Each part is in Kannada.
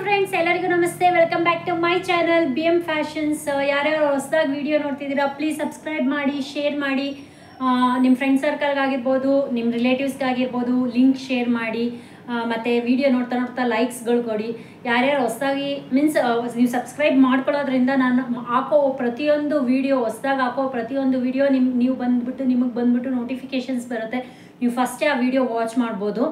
ಫ್ರೆಂಡ್ಸ್, ಎಲ್ಲರಿಗೂ ನಮಸ್ತೆ. Welcome back to my channel BM fashions. ಯಾರ್ಯಾರು ಹೊಸದಾಗಿ ವಿಡಿಯೋ ನೋಡ್ತಿದ್ದೀರಾ ಪ್ಲೀಸ್ ಸಬ್ಸ್ಕ್ರೈಬ್ ಮಾಡಿ, ಶೇರ್ ಮಾಡಿ. ನಿಮ್ಮ ಫ್ರೆಂಡ್ ಸರ್ಕಲ್ಗಾಗಿರ್ಬೋದು, ನಿಮ್ಮ ರಿಲೇಟಿವ್ಸ್ಗಾಗಿರ್ಬೋದು ಲಿಂಕ್ ಶೇರ್ ಮಾಡಿ. ಮತ್ತು ವಿಡಿಯೋ ನೋಡ್ತಾ ನೋಡ್ತಾ ಲೈಕ್ಸ್ಗಳು ಕೊಡಿ. ಯಾರ್ಯಾರು ಹೊಸದಾಗಿ ಮೀನ್ಸ್ ನೀವು ಸಬ್ಸ್ಕ್ರೈಬ್ ಮಾಡ್ಕೊಳ್ಳೋದ್ರಿಂದ ನಾನು ಹಾಕೋ ಪ್ರತಿಯೊಂದು ವಿಡಿಯೋ, ಹೊಸದಾಗಿ ಹಾಕೋ ಪ್ರತಿಯೊಂದು ವಿಡಿಯೋ ನಿಮಗೆ ಬಂದುಬಿಟ್ಟು ನೋಟಿಫಿಕೇಷನ್ಸ್ ಬರುತ್ತೆ. ನೀವು ಫಸ್ಟೇ ಆ ವಿಡಿಯೋ ವಾಚ್ ಮಾಡ್ಬೋದು.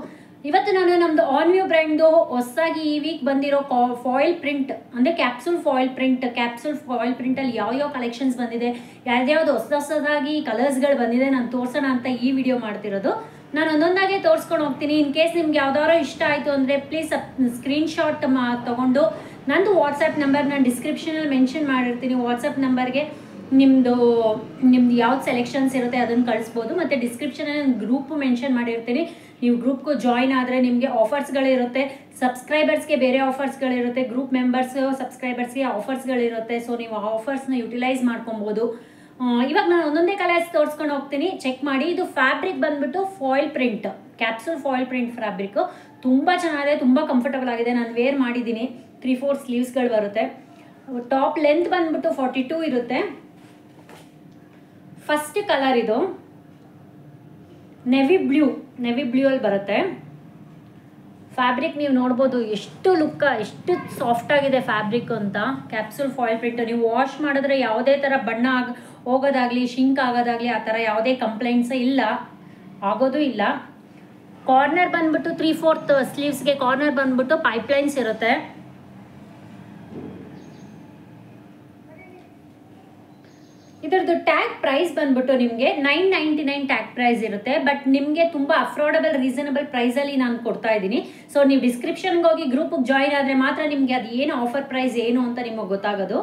ಇವತ್ತು ನಾನು ನಮ್ಮದು ಆನ್ ವ್ಯೂ ಬ್ರ್ಯಾಂಡ್ದು ಹೊಸದಾಗಿ ಈ ವೀಕ್ ಬಂದಿರೋ ಫಾಯಿಲ್ ಪ್ರಿಂಟ್ ಅಂದರೆ ಕ್ಯಾಪ್ಸೂಲ್ ಫಾಯಿಲ್ ಪ್ರಿಂಟಲ್ಲಿ ಯಾವ ಕಲೆಕ್ಷನ್ಸ್ ಬಂದಿದೆ, ಯಾವ್ದು ಹೊಸದಾಗಿ ಕಲರ್ಸ್ಗಳು ಬಂದಿದೆ ನಾನು ತೋರಿಸೋಣ ಅಂತ ಈ ವಿಡಿಯೋ ಮಾಡ್ತಿರೋದು. ನಾನು ಒಂದೊಂದಾಗೆ ತೋರಿಸ್ಕೊಂಡು ಹೋಗ್ತೀನಿ. ಇನ್ ಕೇಸ್ ನಿಮ್ಗೆ ಯಾವ್ದಾದ್ರು ಇಷ್ಟ ಆಯಿತು ಅಂದರೆ ಪ್ಲೀಸ್ ಸ್ಕ್ರೀನ್ಶಾಟ್ ತೊಗೊಂಡು ನಂದು ವಾಟ್ಸಪ್ ನಂಬರ್ ನಾನು ಡಿಸ್ಕ್ರಿಪ್ಷನಲ್ಲಿ ಮೆನ್ಷನ್ ಮಾಡಿರ್ತೀನಿ. ವಾಟ್ಸಪ್ ನಂಬರ್ಗೆ ನಿಮ್ಮದು ಯಾವ್ದು ಸೆಲೆಕ್ಷನ್ಸ್ ಇರುತ್ತೆ ಅದನ್ನು ಕಳಿಸ್ಬೋದು. ಮತ್ತು ಡಿಸ್ಕ್ರಿಪ್ಷನಲ್ಲಿ ನಾನು ಗ್ರೂಪು ಮೆನ್ಷನ್ ಮಾಡಿರ್ತೀನಿ. ನೀವು ಗ್ರೂಪ್ಗೂ ಜಾಯ್ನ್ ಆದರೆ ನಿಮಗೆ ಆಫರ್ಸ್ಗಳಿರುತ್ತೆ. ಸಬ್ಸ್ಕ್ರೈಬರ್ಸ್ಗೆ ಬೇರೆ ಆಫರ್ಸ್ಗಳಿರುತ್ತೆ, ಗ್ರೂಪ್ ಮೆಂಬರ್ಸು ಸಬ್ಸ್ಕ್ರೈಬರ್ಸ್ಗೆ ಆಫರ್ಸ್ಗಳಿರುತ್ತೆ. ಸೊ ನೀವು ಆ ಆಫರ್ಸ್ನ ಯುಟಿಲೈಸ್ ಮಾಡ್ಕೊಬೋದು. ಇವಾಗ ನಾನು ಒಂದೊಂದೇ ಕಲರ್ಸ್ ತೋರಿಸ್ಕೊಂಡು ಹೋಗ್ತೀನಿ, ಚೆಕ್ ಮಾಡಿ. ಇದು ಫ್ಯಾಬ್ರಿಕ್ ಬಂದುಬಿಟ್ಟು foil print, capsule foil print fabric. ತುಂಬ ಚೆನ್ನಾಗಿದೆ, ತುಂಬ ಕಂಫರ್ಟಬಲ್ ಆಗಿದೆ. ನಾನು ವೇರ್ ಮಾಡಿದ್ದೀನಿ. 3/4 ಸ್ಲೀವ್ಸ್ಗಳು ಬರುತ್ತೆ. ಟಾಪ್ ಲೆಂತ್ ಬಂದುಬಿಟ್ಟು 42 ಇರುತ್ತೆ. ಫಸ್ಟ್ ಕಲರ್ ಇದು ನೆವಿ ಬ್ಲೂ ಅಲ್ಲಿ ಬರುತ್ತೆ. ಫ್ಯಾಬ್ರಿಕ್ ನೀವು ನೋಡ್ಬೋದು ಎಷ್ಟು ಎಷ್ಟು ಸಾಫ್ಟ್ ಆಗಿದೆ ಫ್ಯಾಬ್ರಿಕ್ ಅಂತ. ಕ್ಯಾಪ್ಸೂಲ್ ಫಾಯಿಲ್ ಪ್ರಿಂಟ್ ನೀವು ವಾಶ್ ಮಾಡಿದ್ರೆ ಯಾವುದೇ ಥರ ಬಣ್ಣ ಹೋಗೋದಾಗಲಿ, ಶಿಂಕ್ ಆಗೋದಾಗಲಿ ಆ ಥರ ಯಾವುದೇ ಕಂಪ್ಲೇಂಟ್ಸ್ ಆಗೋದು ಇಲ್ಲ. ಕಾರ್ನರ್ ಬಂದ್ಬಿಟ್ಟು 3/4 ಸ್ಲೀವ್ಸ್ಗೆ ಕಾರ್ನರ್ ಬಂದ್ಬಿಟ್ಟು ಪೈಪ್ಲೈನ್ಸ್ ಇರುತ್ತೆ. ಇದರದ್ದು ಟ್ಯಾಗ್ ಪ್ರೈಸ್ ಬಂದ್ಬಿಟ್ಟು ನಿಮಗೆ 999 ಟ್ಯಾಗ್ ಪ್ರೈಸ್ ಇರುತ್ತೆ. ಬಟ್ ನಿಮಗೆ ತುಂಬ ಅಫೋರ್ಡಬಲ್ ರೀಸನಬಲ್ ಪ್ರೈಸಲ್ಲಿ ನಾನು ಕೊಡ್ತಾ ಇದ್ದೀನಿ. ಸೊ ನೀವು ಡಿಸ್ಕ್ರಿಪ್ಷನ್ಗೆ ಹೋಗಿ ಗ್ರೂಪಿಗೆ ಜಾಯಿನ್ ಆದರೆ ಮಾತ್ರ ನಿಮಗೆ ಅದು ಏನು ಆಫರ್ ಪ್ರೈಸ್ ಏನು ಅಂತ ನಿಮಗೆ ಗೊತ್ತಾಗೋದು.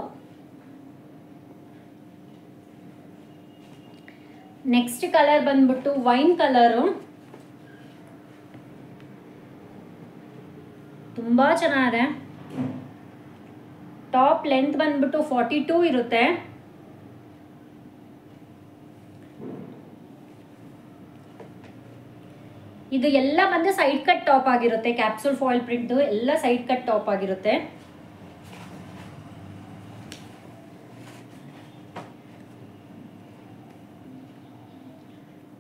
ನೆಕ್ಸ್ಟ್ ಕಲರ್ ಬಂದ್ಬಿಟ್ಟು ವೈನ್ ಕಲರು. ತುಂಬ ಚೆನ್ನಾಗಿದೆ. ಟಾಪ್ ಲೆಂತ್ ಬಂದ್ಬಿಟ್ಟು 42 ಇರುತ್ತೆ. ಇದು ಎಲ್ಲ ಬಂದು ಸೈಡ್ ಕಟ್ ಟಾಪ್ ಆಗಿರುತ್ತೆ. ಕ್ಯಾಪ್ಸೂಲ್ ಫಾಯಿಲ್ ಪ್ರಿಂಟ್ ಎಲ್ಲ ಸೈಡ್ ಕಟ್ ಟಾಪ್ ಆಗಿರುತ್ತೆ.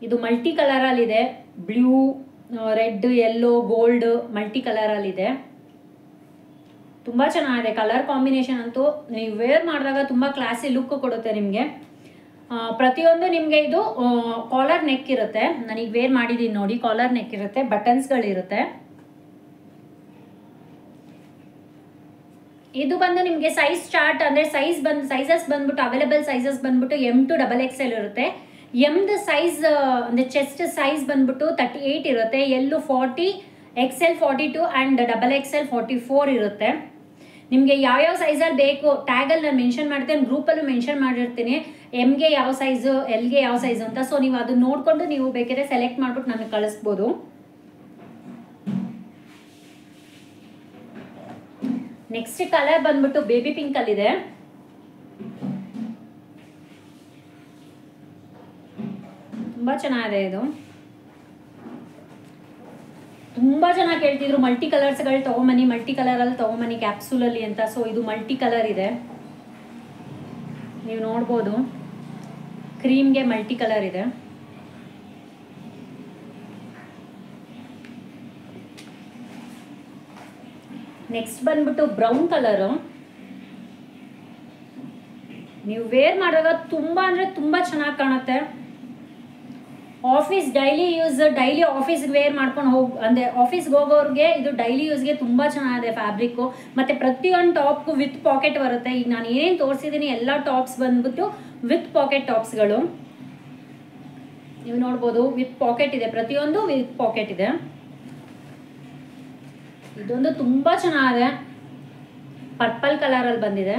ಇದು ಮಲ್ಟಿ ಕಲರಲ್ಲಿದೆ. Blue, red, yellow, gold multi ಕಲರಲ್ಲಿದೆ. ತುಂಬ ಚೆನ್ನಾಗಿದೆ. ಕಲರ್ ಕಾಂಬಿನೇಷನ್ ಅಂತೂ ನೀವು ವೇರ್ ಮಾಡಿದಾಗ ತುಂಬ ಕ್ಲಾಸಿ ಲುಕ್ ಕೊಡುತ್ತೆ ನಿಮಗೆ. ಪ್ರತಿಯೊಂದು ನಿಮಗೆ ಇದು ಕಾಲರ್ ನೆಕ್ ಇರುತ್ತೆ. ನನಗೆ ವೇರ್ ಮಾಡಿದ್ದೀನಿ ನೋಡಿ, ಕಾಲರ್ ನೆಕ್ ಇರುತ್ತೆ, ಬಟನ್ಸ್ಗಳಿರುತ್ತೆ. ಇದು ಬಂದು ನಿಮಗೆ ಸೈಜ್ ಚಾರ್ಟ್ ಅಂದರೆ ಸೈಜಸ್ ಬಂದ್ಬಿಟ್ಟು ಅವೈಲೇಬಲ್ ಸೈಜಸ್ ಬಂದ್ಬಿಟ್ಟು M to XXL ಇರುತ್ತೆ. ಎಮ್ದು ಸೈಜ್ ಅಂದರೆ ಚೆಸ್ಟ್ ಸೈಜ್ ಬಂದ್ಬಿಟ್ಟು 38 ಇರುತ್ತೆ. ಎಲ್ಲು 40, XL 42 ಆ್ಯಂಡ್ XXL 44 ಇರುತ್ತೆ. ನಿಮಗೆ ಯಾವ್ಯಾವ ಸೈಜಲ್ಲಿ ಬೇಕು ಟ್ಯಾಗಲ್ಲಿ ನಾನು ಮೆನ್ಷನ್ ಮಾಡ್ತೇನೆ, ಗ್ರೂಪಲ್ಲೂ ಮೆನ್ಷನ್ ಮಾಡಿರ್ತೀನಿ. ಎಮ್ಗೆ ಯಾವ ಸೈಜು, ಎಲ್ಗೆ ಯಾವ ಸೈಜು ಅಂತ. ಸೊ ನೀವು ಅದನ್ನ ನೋಡಿಕೊಂಡು ನೀವು ಬೇಕಾದ್ರೆ ಸೆಲೆಕ್ಟ್ ಮಾಡ್ಬಿಟ್ಟು ನನಗೆ ಕಳಿಸ್ಬೋದು. ನೆಕ್ಸ್ಟ್ ಕಲರ್ ಬಂದ್ಬಿಟ್ಟು ಬೇಬಿ ಪಿಂಕ್ ಅಲ್ಲಿದೆ. ತುಂಬ ಚೆನ್ನಾಗಿದೆ. ಇದು ತುಂಬ ಜನ ಕೇಳ್ತಿದ್ರು ಮಲ್ಟಿ ಕಲರ್ಸ್ಗಳು ತೊಗೊಂಬನ್ನಿ, ಮಲ್ಟಿ ಕಲರಲ್ಲಿ ತೊಗೊಂಬನ್ನಿ ಕ್ಯಾಪ್ಸೂಲಲ್ಲಿ ಅಂತ. ಸೊ ಇದು ಮಲ್ಟಿ ಕಲರ್ ಇದೆ, ನೀವು ನೋಡ್ಬೋದು. ಕ್ರೀಮ್ಗೆ ಮಲ್ಟಿ ಕಲರ್ ಇದೆ. ನೆಕ್ಸ್ಟ್ ಬಂದ್ಬಿಟ್ಟು ಬ್ರೌನ್ ಕಲರು. ನೀವು ವೇರ್ ಮಾಡುವಾಗ ತುಂಬ ಅಂದರೆ ತುಂಬ ಚೆನ್ನಾಗಿ ಕಾಣುತ್ತೆ. ಆಫೀಸ್ ಡೈಲಿ ಆಫೀಸ್ಗೆ ವೇರ್ ಮಾಡ್ಕೊಂಡು ಅಂದರೆ ಆಫೀಸ್ಗೆ ಹೋಗೋರಿಗೆ ಇದು ಡೈಲಿ ಯೂಸ್ಗೆ ತುಂಬ ಚೆನ್ನಾಗಿದೆ ಫ್ಯಾಬ್ರಿಕ್ಕು. ಮತ್ತು ಪ್ರತಿಯೊಂದು ಟಾಪ್ಗೂ ವಿತ್ ಪಾಕೆಟ್ ಬರುತ್ತೆ. ಈಗ ನಾನು ಏನೇನು ತೋರಿಸಿದ್ದೀನಿ ಎಲ್ಲ ಟಾಪ್ಸ್ ಬಂದ್ಬಿಟ್ಟು ವಿತ್ ಪಾಕೆಟ್ ಟಾಪ್ಸ್ಗಳು. ನೀವು ನೋಡ್ಬೋದು ವಿತ್ ಪಾಕೆಟ್ ಇದೆ, ಪ್ರತಿಯೊಂದು ವಿತ್ ಪಾಕೆಟ್ ಇದೆ. ಇದೊಂದು ತುಂಬ ಚೆನ್ನಾಗಿದೆ, ಪರ್ಪಲ್ ಕಲರಲ್ಲಿ ಬಂದಿದೆ.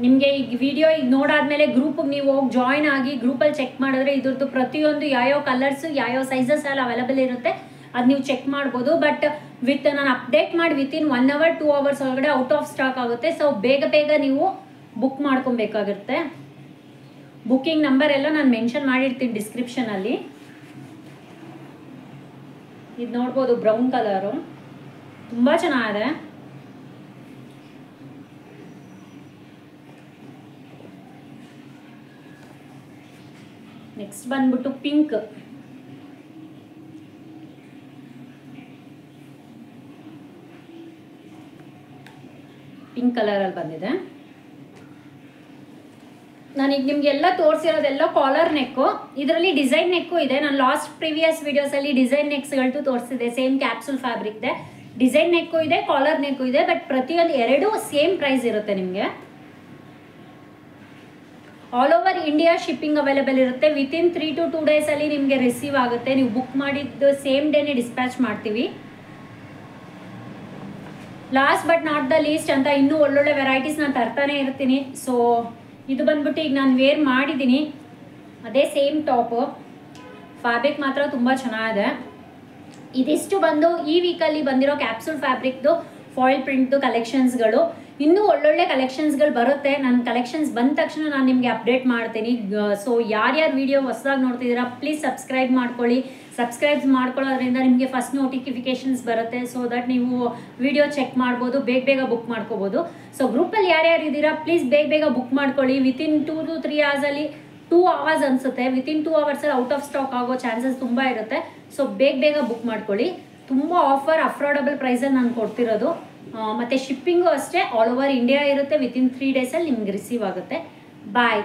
ನಿಮಗೆ ಈ ವಿಡಿಯೋ ಈಗ ನೋಡಾದ್ಮೇಲೆ ಗ್ರೂಪಿಗೆ ನೀವು ಹೋಗಿ ಜಾಯ್ನ್ ಆಗಿ ಗ್ರೂಪಲ್ಲಿ ಚೆಕ್ ಮಾಡಿದ್ರೆ ಇದ್ರದ್ದು ಪ್ರತಿಯೊಂದು ಯಾವ್ಯಾವ ಕಲರ್ಸು ಯಾವ್ಯಾವ ಸೈಜಸ್ ಎಲ್ಲ ಅವೈಲೇಬಲ್ ಇರುತ್ತೆ ಅದು ನೀವು ಚೆಕ್ ಮಾಡ್ಬೋದು. ಬಟ್ ನಾನು ಅಪ್ಡೇಟ್ ಮಾಡಿ ವಿತಿನ್ 1 hour 2 hours ಒಳಗಡೆ ಔಟ್ ಆಫ್ ಸ್ಟಾಕ್ ಆಗುತ್ತೆ. ಸೊ ಬೇಗ ನೀವು ಬುಕ್ ಮಾಡ್ಕೊಬೇಕಾಗುತ್ತೆ. ಬುಕ್ಕಿಂಗ್ ನಂಬರ್ ಎಲ್ಲ ನಾನು ಮೆನ್ಷನ್ ಮಾಡಿರ್ತೀನಿ ಡಿಸ್ಕ್ರಿಪ್ಷನಲ್ಲಿ. ಇದು ನೋಡ್ಬೋದು ಬ್ರೌನ್ ಕಲರು, ತುಂಬ ಚೆನ್ನಾಗಿದೆ. ನೆಕ್ಸ್ಟ್ ಬಂದ್ಬಿಟ್ಟು ಪಿಂಕ್. ಪಿಂಕ್ ಕಲರಲ್ಲಿ ಬಂದಿದೆ. ನಾನೀಗ ನಿಮಗೆಲ್ಲ ತೋರಿಸಿರೋದೆಲ್ಲ ಕಾಲರ್ ನೆಕ್ಕು. ಇದರಲ್ಲಿ ಡಿಸೈನ್ ನೆಕ್ಕು ಇದೆ. ನಾನು ಲಾಸ್ಟ್ ಪ್ರಿವಿಯಸ್ ವಿಡಿಯೋಸಲ್ಲಿ ಡಿಸೈನ್ ನೆಕ್ಸ್ಗಳದ್ದು ತೋರಿಸಿದೆ. ಸೇಮ್ ಕ್ಯಾಪ್ಸೂಲ್ ಫ್ಯಾಬ್ರಿಕ್ ಇದೆ, ಡಿಸೈನ್ ನೆಕ್ಕು ಇದೆ, ಕಾಲರ್ ನೆಕ್ಕು ಇದೆ. ಬಟ್ ಪ್ರತಿಯೊಂದು ಎರಡೂ ಸೇಮ್ ಪ್ರೈಸ್ ಇರುತ್ತೆ ನಿಮಗೆ. All over India shipping available ಇರುತ್ತೆ. ವಿತಿನ್ 3 to 2 ಡೇಸಲ್ಲಿ ನಿಮಗೆ ರಿಸೀವ್ ಆಗುತ್ತೆ. ನೀವು ಬುಕ್ ಮಾಡಿದ್ದು ಸೇಮ್ ಡೇನೇ ಡಿಸ್ಪ್ಯಾಚ್ ಮಾಡ್ತೀವಿ. Last but not the least ಅಂತ ಇನ್ನೂ ಒಳ್ಳೊಳ್ಳೆ ವೆರೈಟೀಸ್ ನಾನು ತರ್ತಾನೆ ಇರ್ತೀನಿ. ಸೊ ಇದು ಬಂದ್ಬಿಟ್ಟು ಈಗ ನಾನು ವೇರ್ ಮಾಡಿದ್ದೀನಿ, ಅದೇ ಸೇಮ್ ಟಾಪು. ಫ್ಯಾಬ್ರಿಕ್ ಮಾತ್ರ ತುಂಬ ಚೆನ್ನಾಗಿದೆ. ಇದಿಷ್ಟು ಬಂದು ಈ ವೀಕಲ್ಲಿ ಬಂದಿರೋ ಕ್ಯಾಪ್ಸೂಲ್ ಫ್ಯಾಬ್ರಿಕ್ದು ಫಾಯಿಲ್ ಪ್ರಿಂಟ್ದು ಕಲೆಕ್ಷನ್ಸ್ಗಳು. ಇನ್ನೂ ಒಳ್ಳೊಳ್ಳೆ ಕಲೆಕ್ಷನ್ಸ್ಗಳು ಬರುತ್ತೆ. ನನ್ನ ಕಲೆಕ್ಷನ್ಸ್ ಬಂದ ತಕ್ಷಣ ನಾನು ನಿಮಗೆ ಅಪ್ಡೇಟ್ ಮಾಡ್ತೀನಿ. ಸೊ ಯಾರ್ಯಾರು ವಿಡಿಯೋ ಹೊಸದಾಗಿ ನೋಡ್ತಿದ್ದೀರಾ ಪ್ಲೀಸ್ ಸಬ್ಸ್ಕ್ರೈಬ್ ಮಾಡ್ಕೊಳ್ಳಿ. ಸಬ್ಸ್ಕ್ರೈಬ್ ಮಾಡ್ಕೊಳ್ಳೋದ್ರಿಂದ ನಿಮಗೆ ಫಸ್ಟ್ ನೋಟಿಫಿಕೇಷನ್ಸ್ ಬರುತ್ತೆ. ಸೊ ದಟ್ ನೀವು ವಿಡಿಯೋ ಚೆಕ್ ಮಾಡ್ಬೋದು, ಬೇಗ ಬುಕ್ ಮಾಡ್ಕೋಬೋದು. ಸೊ ಗ್ರೂಪಲ್ಲಿ ಯಾರ್ಯಾರು ಇದ್ದೀರಾ ಪ್ಲೀಸ್ ಬೇಗ ಬುಕ್ ಮಾಡ್ಕೊಳ್ಳಿ. ವಿತಿನ್ 2 to 3 ಅವರ್ಸಲ್ಲಿ 2 hours ಅನಿಸುತ್ತೆ. ವಿತಿನ್ 2 ಅವರ್ಸಲ್ಲಿ ಔಟ್ ಆಫ್ ಸ್ಟಾಕ್ ಆಗೋ ಚಾನ್ಸಸ್ ತುಂಬ ಇರುತ್ತೆ. ಸೊ ಬೇಗ ಬುಕ್ ಮಾಡ್ಕೊಳ್ಳಿ. ತುಂಬ ಆಫರ್, ಅಫೋರ್ಡಬಲ್ ಪ್ರೈಸಲ್ಲಿ ನಾನು ಕೊಡ್ತಿರೋದು. ಮತ್ತು ಶಿಪ್ಪಿಂಗು ಅಷ್ಟೇ ಆಲ್ ಓವರ್ ಇಂಡಿಯಾ ಇರುತ್ತೆ. ವಿತಿನ್ 3 ಡೇಸಲ್ಲಿ ನಿಮ್ಗೆ ರಿಸೀವ್ ಆಗುತ್ತೆ. ಬಾಯ್.